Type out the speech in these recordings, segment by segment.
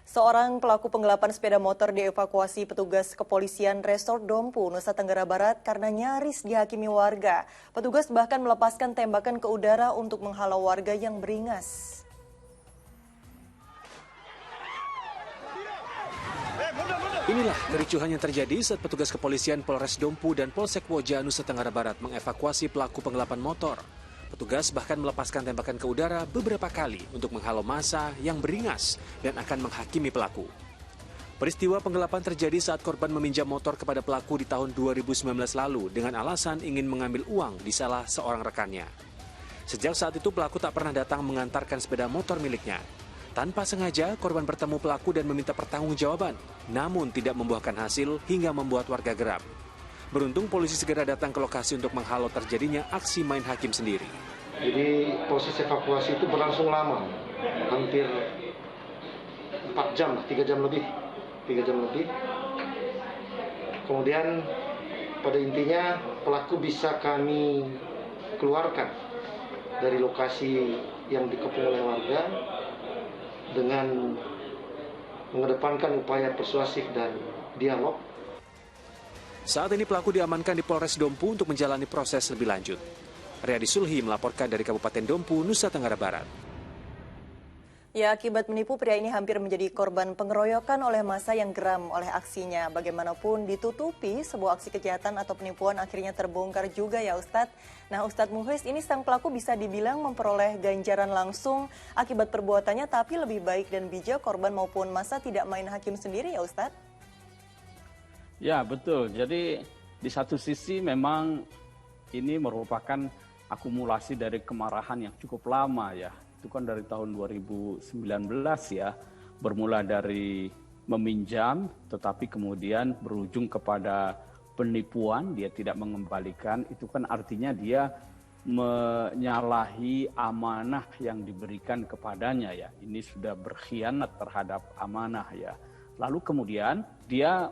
Seorang pelaku penggelapan sepeda motor dievakuasi petugas kepolisian Resort Dompu, Nusa Tenggara Barat karena nyaris dihakimi warga. Petugas bahkan melepaskan tembakan ke udara untuk menghalau warga yang beringas. Inilah kericuhan yang terjadi saat petugas kepolisian Polres Dompu dan Polsek Woja, Nusa Tenggara Barat mengevakuasi pelaku penggelapan motor. Petugas bahkan melepaskan tembakan ke udara beberapa kali untuk menghalau massa yang beringas dan akan menghakimi pelaku. Peristiwa penggelapan terjadi saat korban meminjam motor kepada pelaku di tahun 2019 lalu dengan alasan ingin mengambil uang di salah seorang rekannya. Sejak saat itu pelaku tak pernah datang mengantarkan sepeda motor miliknya. Tanpa sengaja, korban bertemu pelaku dan meminta pertanggungjawaban, namun tidak membuahkan hasil hingga membuat warga geram. Beruntung polisi segera datang ke lokasi untuk menghalau terjadinya aksi main hakim sendiri. Jadi proses evakuasi itu berlangsung lama, hampir 4 jam, 3 jam lebih. Kemudian pada intinya pelaku bisa kami keluarkan dari lokasi yang dikepung oleh warga dengan mengedepankan upaya persuasif dan dialog. Saat ini pelaku diamankan di Polres Dompu untuk menjalani proses lebih lanjut. Riyadi Sulhi melaporkan dari Kabupaten Dompu, Nusa Tenggara Barat. Ya, akibat menipu, pria ini hampir menjadi korban pengeroyokan oleh massa yang geram oleh aksinya. Bagaimanapun ditutupi, sebuah aksi kejahatan atau penipuan akhirnya terbongkar juga ya Ustadz. Nah Ustadz Muhlis, ini sang pelaku bisa dibilang memperoleh ganjaran langsung akibat perbuatannya, tapi lebih baik dan bijak korban maupun massa tidak main hakim sendiri ya Ustadz? Ya betul, jadi di satu sisi memang ini merupakan akumulasi dari kemarahan yang cukup lama ya. Itu kan dari tahun 2019 ya, bermula dari meminjam tetapi kemudian berujung kepada penipuan, dia tidak mengembalikan, itu kan artinya dia menyalahi amanah yang diberikan kepadanya ya. Ini sudah berkhianat terhadap amanah ya. Lalu kemudian dia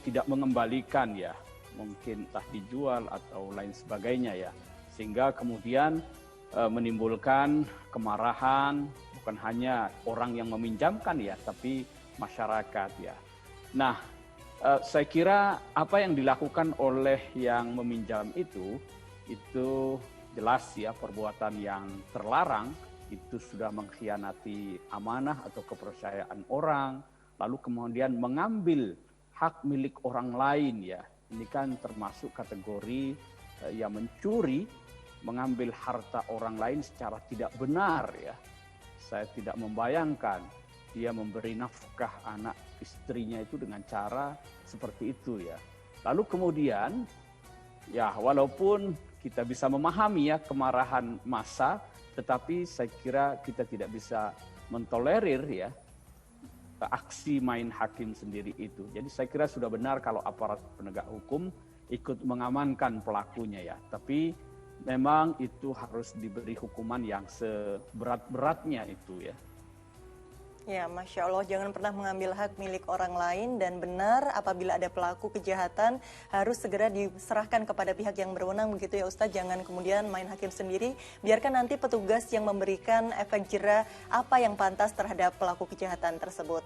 tidak mengembalikan ya, mungkin entah dijual atau lain sebagainya ya, sehingga kemudian menimbulkan kemarahan bukan hanya orang yang meminjamkan ya, tapi masyarakat ya. Nah, saya kira apa yang dilakukan oleh yang meminjam itu jelas ya perbuatan yang terlarang, itu sudah mengkhianati amanah atau kepercayaan orang, lalu kemudian mengambil hak milik orang lain ya. Ini kan termasuk kategori yang mencuri, mengambil harta orang lain secara tidak benar ya. Saya tidak membayangkan dia memberi nafkah anak istrinya itu dengan cara seperti itu ya. Lalu kemudian ya walaupun kita bisa memahami ya kemarahan massa, tetapi saya kira kita tidak bisa mentolerir ya aksi main hakim sendiri itu. Jadi saya kira sudah benar kalau aparat penegak hukum ikut mengamankan pelakunya ya. Tapi memang itu harus diberi hukuman yang seberat-beratnya itu ya. Ya, Masya Allah, jangan pernah mengambil hak milik orang lain, dan benar apabila ada pelaku kejahatan harus segera diserahkan kepada pihak yang berwenang begitu ya Ustadz. Jangan kemudian main hakim sendiri, biarkan nanti petugas yang memberikan efek jera apa yang pantas terhadap pelaku kejahatan tersebut.